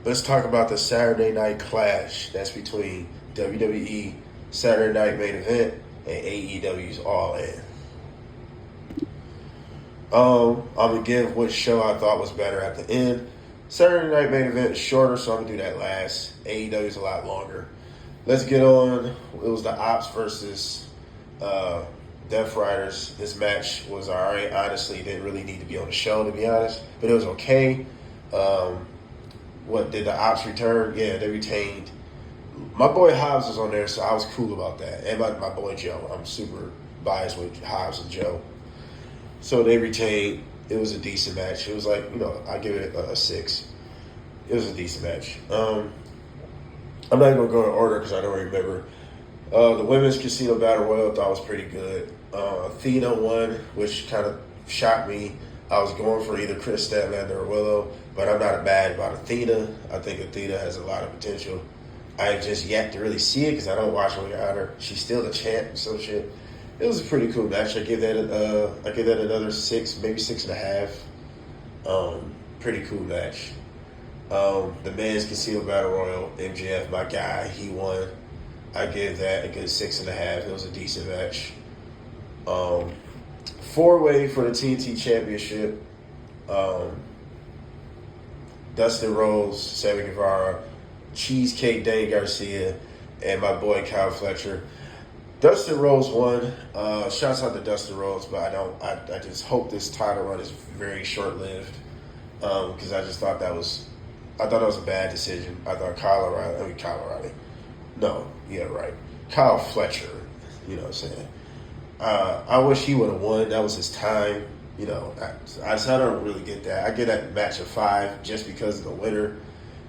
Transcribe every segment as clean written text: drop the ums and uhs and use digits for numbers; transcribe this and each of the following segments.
Let's talk about the Saturday Night Clash. That's between WWE Saturday Night Main Event and AEW's All In. I'm going to give which show I thought was better at the end. Saturday Night Main Event is shorter, so I'm going to do that last. AEW is a lot longer. Let's get on. It was the Ops versus Death Riders. This match was all right. Honestly, it didn't really need to be on the show, to be honest. But it was okay. What did the Ops return? Yeah, they retained. My boy Hobbs was on there, so I was cool about that. And my boy Joe. I'm super biased with Hobbs and Joe. So they retained. It was a decent match. It was like, I give it a 6. It was a decent match. I'm not going to go in order because I don't remember. The Women's Casino Battle Royal I thought was pretty good. Athena won, which kind of shocked me. I was going for either Chris Statlander or Willow, but I'm not mad about Athena. I think Athena has a lot of potential. I have just yet to really see it because I don't watch Ring of Honor. She's still the champ and some shit. It was a pretty cool match. I give that another 6, maybe 6.5. Pretty cool match. The Men's Casino Battle Royal, MJF, my guy, he won. I give that a good 6.5. It was a decent match. 4-way for the TNT Championship. Dustin Rhodes, Sammy Guevara, Cheesecake Dane Garcia, and my boy Kyle Fletcher. Dustin Rhodes won. Shouts out to Dustin Rhodes, but I just hope this title run is very short lived. Because I just thought that was a bad decision. I thought Kyle Fletcher, you know what I'm saying? I wish he would have won. That was his time. I don't really get that. I get that match a 5 just because of the winner.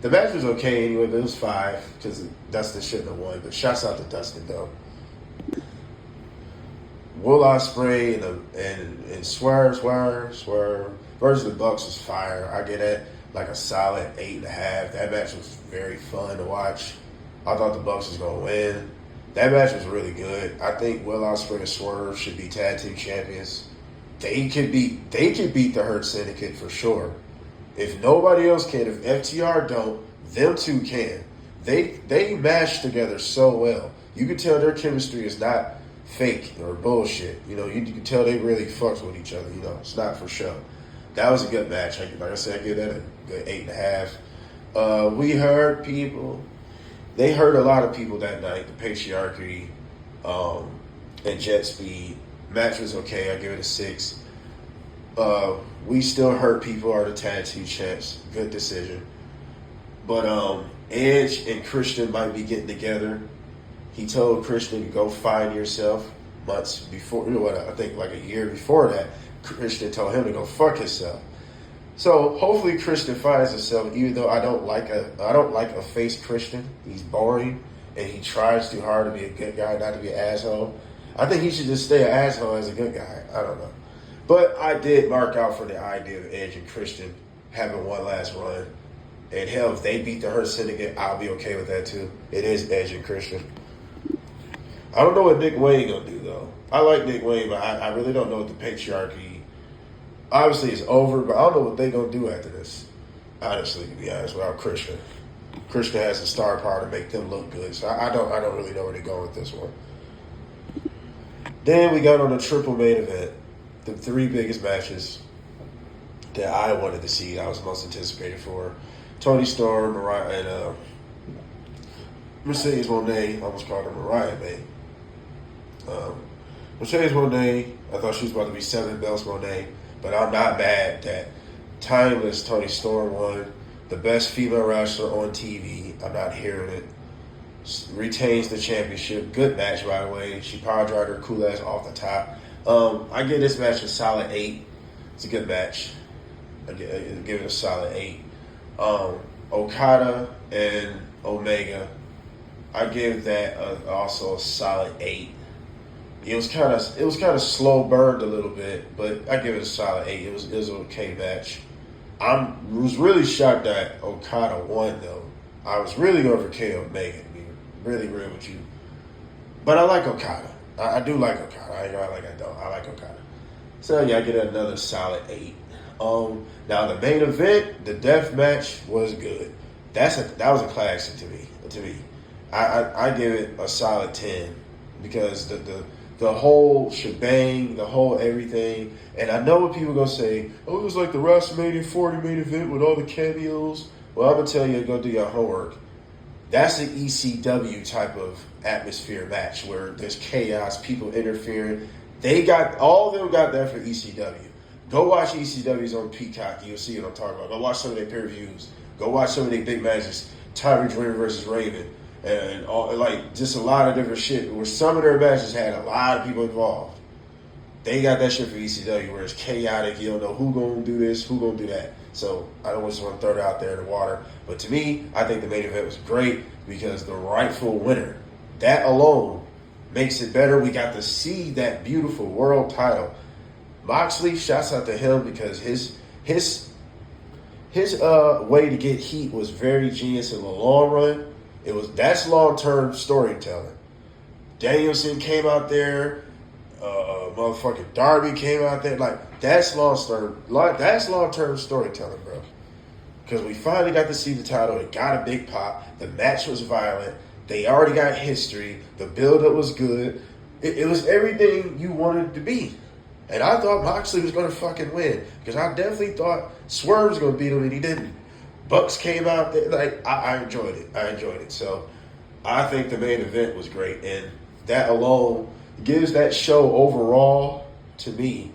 The match was okay anyway, but it was 5 because Dustin shouldn't have won. But shouts out to Dustin, though. Will Ospreay and Swerve versus the Bucks was fire. I get that like a solid 8.5. That match was very fun to watch. I thought the Bucks was gonna win. That match was really good. I think Will Ospreay and Swerve should be tag team champions. They could beat the Hurt Syndicate for sure. If nobody else can, if FTR don't, them two can. They mash together so well. You can tell their chemistry is not fake or bullshit. You can tell they really fucks with each other. It's not for show. That was a good match. Like I said, I give that a good 8.5. We heard people. They hurt a lot of people that night. The Patriarchy and Jet Speed. Match was okay. I give it a 6. We Still Hurt People are the tag team champs. Good decision. But Edge and Christian might be getting together. He told Christian to go find yourself months before. I think like a year before that, Christian told him to go fuck himself. So hopefully Christian finds himself. Even though I don't like a face Christian. He's boring and he tries too hard to be a good guy, not to be an asshole. I think he should just stay an asshole as a good guy. I don't know. But I did mark out for the idea of Edge and Christian having one last run. And hell, if they beat the Hurt Syndicate, I'll be okay with that too. It is Edge and Christian. I don't know what Nick Wayne gonna do though. I like Nick Wayne, but I really don't know what the Patriarchy. Obviously, it's over, but I don't know what they gonna do after this. Honestly, to be honest, without Christian. Christian has the star power to make them look good, so I don't really know where they're going with this one. Then we got on the triple main event, the 3 biggest matches that I wanted to see. I was most anticipated for Toni Storm, Mariah, and Mercedes Moné. I almost called her Mariah May. Mercedes Moné, I thought she was about to be 7 belts Moné, but I'm not mad that timeless Toni Storm won. The best female wrestler on TV. I'm not hearing it. Retains the championship. Good match, by the way. She power dried her cool ass off the top. I give this match a solid 8. It's a good match. I give it a solid 8. Okada and Omega, I give that also a solid 8. It was kind of slow burned a little bit, but I give it a solid 8. It was an okay match. I was really shocked that Okada won though. I was really going for Kenny Omega, to be really real with you. But I like Okada. I do like Okada. I ain't gonna like I don't. I like Okada. So yeah, I get another solid 8. Now the main event, the death match was good. that was a classic to me. I give it a solid 10 because the whole shebang, the whole everything. And I know what people gonna say. Oh, it was like the WrestleMania 40 main event with all the cameos. Well, I'm gonna tell you, go do your homework. That's an ECW type of atmosphere match where there's chaos, people interfering. All of them got that for ECW. Go watch ECW's on Peacock. You'll see what I'm talking about. Go watch some of their pay-per-views. Go watch some of their big matches. Tyree Dreamer versus Raven. And all, like, just a lot of different shit where some of their matches had a lot of people involved. They got that shit for ECW where it's chaotic. You don't know who gonna do this, who gonna do that. So I don't just want to throw it out there in the water. But to me, I think the main event was great because the rightful winner, that alone makes it better. We got to see that beautiful world title. Moxley, shouts out to him because his way to get heat was very genius in the long run. That's long-term storytelling. Danielson came out there, motherfucking Darby came out there. Like that's long-term storytelling, bro. Because we finally got to see the title. It got a big pop. The match was violent. They already got history. The build-up was good. It was everything you wanted it to be. And I thought Moxley was going to fucking win. Because I definitely thought Swerve was going to beat him, and he didn't. Bucks came out there. Like, I enjoyed it. So, I think the main event was great. And that alone gives that show overall, to me,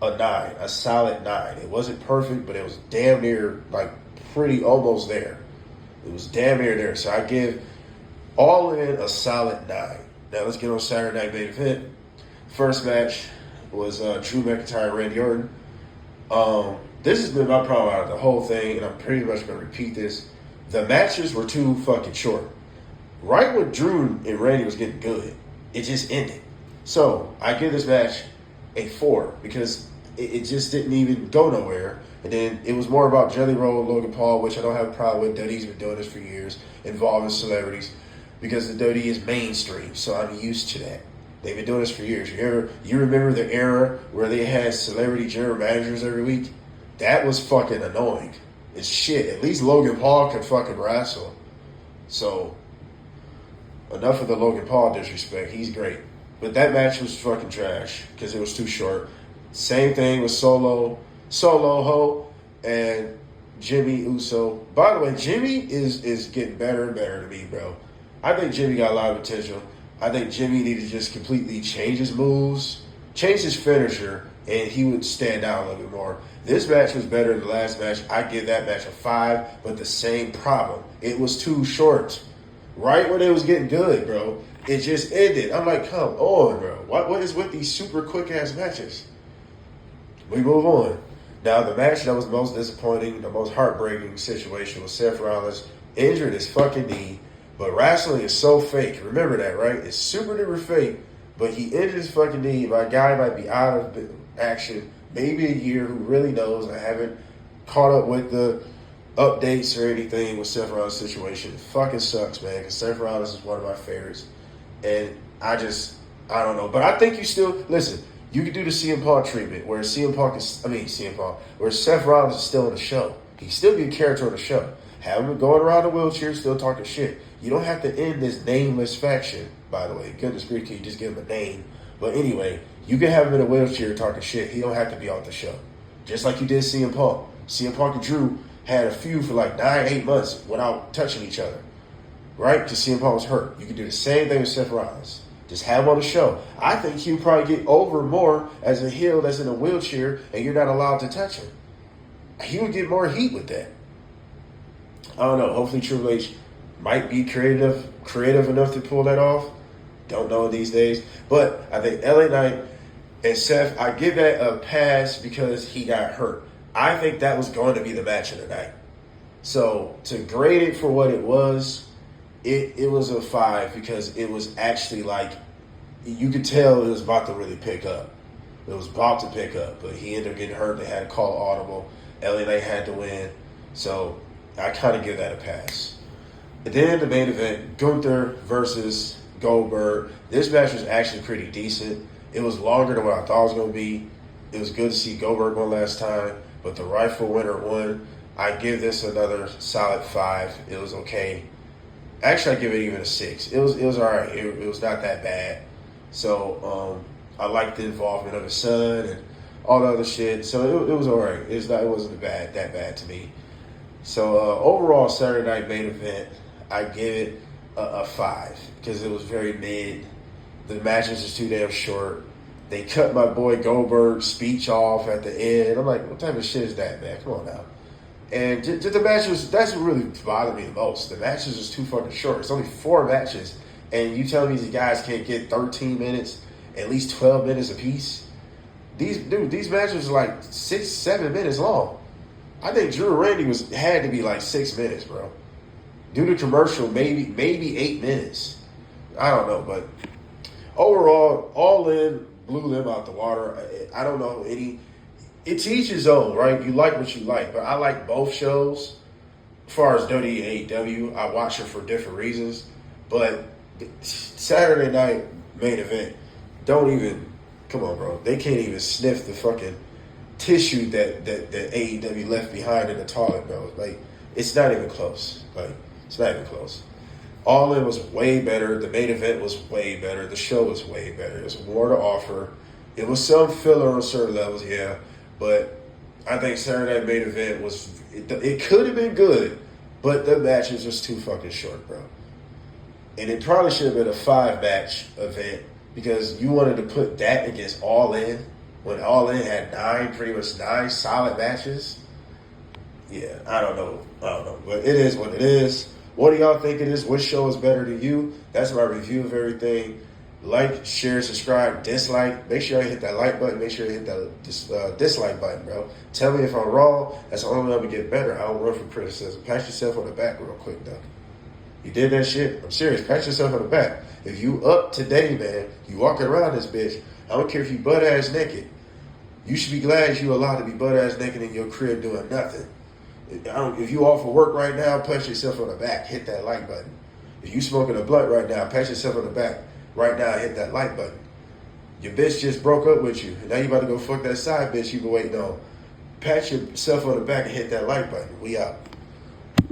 a solid 9. It wasn't perfect, but it was damn near, like, pretty almost there. It was damn near there. So, I give all in a solid 9. Now, let's get on Saturday Night Main Event. First match was Drew McIntyre and Randy Orton. This has been my problem out of the whole thing, and I'm pretty much going to repeat this. The matches were too fucking short. Right when Drew and Randy was getting good, it just ended. So, I give this match a 4 because it just didn't even go nowhere. And then it was more about Jelly Roll and Logan Paul, which I don't have a problem with. WWE's been doing this for years, involving celebrities, because the WWE is mainstream, so I'm used to that. They've been doing this for years. You remember the era where they had celebrity general managers every week? That was fucking annoying. It's shit. At least Logan Paul could fucking wrestle. So, enough of the Logan Paul disrespect. He's great. But that match was fucking trash because it was too short. Same thing with Solo Ho, and Jimmy Uso. By the way, Jimmy is getting better and better to me, bro. I think Jimmy got a lot of potential. I think Jimmy needed to just completely change his moves, change his finisher, and he would stand out a little bit more. This match was better than the last match. I give that match a 5, but the same problem. It was too short. Right when it was getting good, bro, it just ended. I'm like, come on, bro. What is with these super quick-ass matches? We move on. Now, the match that was most disappointing, the most heartbreaking situation was Seth Rollins injured his fucking knee. But wrestling is so fake. Remember that, right? It's super duper fake. But he injured his fucking knee. My guy might be out of action maybe a year. Who really knows? I haven't caught up with the updates or anything with Seth Rollins' situation. It fucking sucks, man. Because Seth Rollins is one of my favorites. And I don't know. But I think you still, listen, you could do the CM Punk treatment where where Seth Rollins is still in the show. He still be a character on the show. Have him going around the wheelchair, still talking shit. You don't have to end this nameless faction, by the way. Goodness grief, you just give him a name. But anyway, you can have him in a wheelchair talking shit. He don't have to be on the show. Just like you did CM Punk. CM Punk and Drew had a feud for like 9-8 months without touching each other. Right? Because CM Punk was hurt. You can do the same thing with Seth Rollins. Just have him on the show. I think he'll probably get over more as a heel that's in a wheelchair and you're not allowed to touch him. He would get more heat with that. I don't know. Hopefully Triple H might be creative enough to pull that off. Don't know these days. But I think LA Knight and Seth, I give that a pass because he got hurt. I think that was going to be the match of the night. So to grade it for what it was, it was a 5 because it was actually like, you could tell it was about to really pick up. It was about to pick up, but he ended up getting hurt. They had to call audible. LA Knight had to win. So I kind of give that a pass. And then the main event, Gunther versus Goldberg. This match was actually pretty decent. It was longer than what I thought it was going to be. It was good to see Goldberg one last time, but the rightful winner won. I give this another solid 5. It was okay. Actually, I give it even a 6. It was all right. It was not that bad. So I liked the involvement of his son and all the other shit. So it was all right. It wasn't that bad to me. So overall, Saturday night main event, I give it a 5 because it was very mid. The matches was too damn short. They cut my boy Goldberg's speech off at the end. I'm like, what type of shit is that, man? Come on now. And the matches, that's what really bothered me the most. The matches was too fucking short. It's only 4 matches. And you telling me these guys can't get 13 minutes, at least 12 minutes apiece? These matches are like 6-7 minutes long. I think Drew and Randy had to be like 6 minutes, bro. Due to commercial, maybe 8 minutes. I don't know, but overall, All In blew them out the water. I don't know any. It's each his own, right? You like what you like, but I like both shows. As far as WWE and AEW, I watch it for different reasons. But Saturday night main event, come on, bro. They can't even sniff the fucking tissue that AEW left behind in the toilet, bro. Like, it's not even close. Like, it's not even close. All In was way better. The main event was way better. The show was way better. There was more to offer. It was some filler on certain levels, yeah. But I think Saturday night main event it could have been good, but the match was just too fucking short, bro. And it probably should have been a 5-match event because you wanted to put that against All In when All In had pretty much 9 solid matches. Yeah, I don't know. But it is what it is. What do y'all think it is? Which show is better to you? That's my review of everything. Like, share, subscribe, dislike. Make sure you hit that like button. Make sure you hit that dislike button, bro. Tell me if I'm wrong. That's the only way I'm going to get better. I don't run from criticism. Pat yourself on the back real quick, though. You did that shit? I'm serious. Pat yourself on the back. If you up today, man, you walking around this bitch, I don't care if you butt-ass naked. You should be glad you allowed to be butt-ass naked in your crib doing nothing. If you off for work right now, pat yourself on the back. Hit that like button. If you smoking a blunt right now, pat yourself on the back. Right now, hit that like button. Your bitch just broke up with you. Now you about to go fuck that side bitch you been waiting on. Pat yourself on the back and hit that like button. We out.